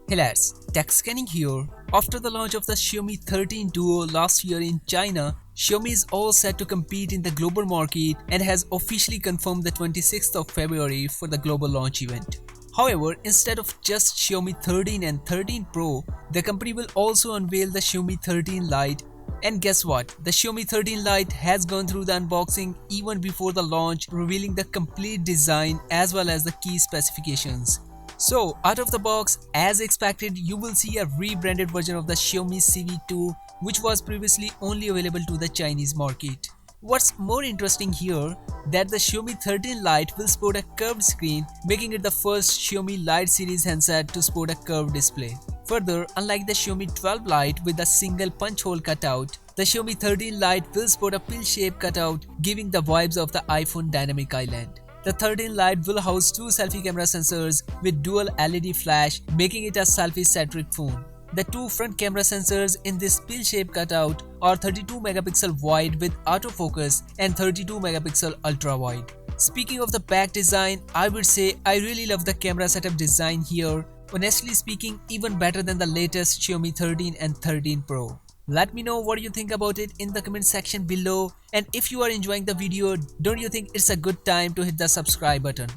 Hey lads, TechScanning here. After the launch of the Xiaomi 13 Duo last year in China, Xiaomi is all set to compete in the global market and has officially confirmed the 26th of February for the global launch event. However, instead of just Xiaomi 13 and 13 Pro, the company will also unveil the Xiaomi 13 Lite. And guess what? The Xiaomi 13 Lite has gone through the unboxing even before the launch, revealing the complete design as well as the key specifications. So, out of the box, as expected, you will see a rebranded version of the Xiaomi Civi 2, which was previously only available to the Chinese market. What's more interesting here, that the Xiaomi 13 Lite will sport a curved screen, making it the first Xiaomi Lite series handset to sport a curved display. Further, unlike the Xiaomi 12 Lite with a single punch hole cutout, the Xiaomi 13 Lite will sport a pill-shaped cutout, giving the vibes of the iPhone Dynamic Island. The 13 Lite will house two selfie camera sensors with dual LED flash, making it a selfie-centric phone. The two front camera sensors in this pill-shaped cutout are 32 megapixel wide with autofocus and 32 megapixel ultra-wide. Speaking of the back design, I would say I really love the camera setup design here. Honestly speaking, even better than the latest Xiaomi 13 and 13 Pro. Let me know what you think about it in the comment section below, and if you are enjoying the video, don't you think it's a good time to hit the subscribe button?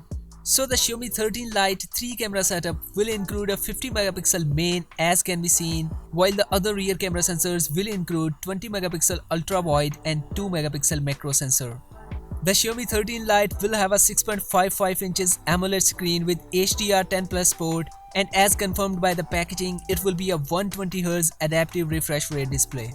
So the Xiaomi 13 Lite 3 camera setup will include a 50 megapixel main as can be seen, while the other rear camera sensors will include 20 megapixel ultra wide and 2 megapixel macro sensor. The Xiaomi 13 Lite will have a 6.55 inches AMOLED screen with HDR10 Plus port, and as confirmed by the packaging, it will be a 120Hz adaptive refresh rate display.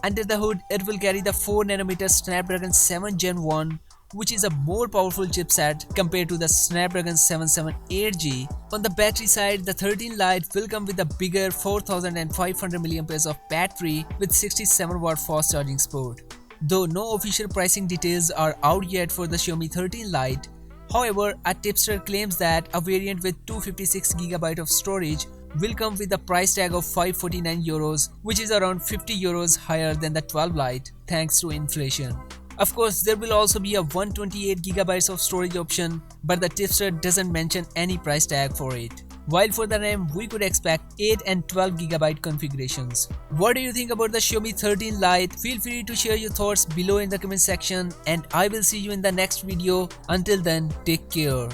Under the hood, it will carry the 4nm Snapdragon 7 Gen 1, which is a more powerful chipset compared to the Snapdragon 778G. On the battery side, the 13 Lite will come with a bigger 4500 mAh of battery with 67W fast charging support. Though no official pricing details are out yet for the Xiaomi 13 Lite, however, a tipster claims that a variant with 256GB of storage will come with a price tag of €549, which is around €50 higher than the 12 Lite thanks to inflation. Of course, there will also be a 128GB of storage option, but the tipster doesn't mention any price tag for it. While for the RAM, we could expect 8 and 12GB configurations. What do you think about the Xiaomi 13 Lite? Feel free to share your thoughts below in the comment section, and I will see you in the next video. Until then, take care.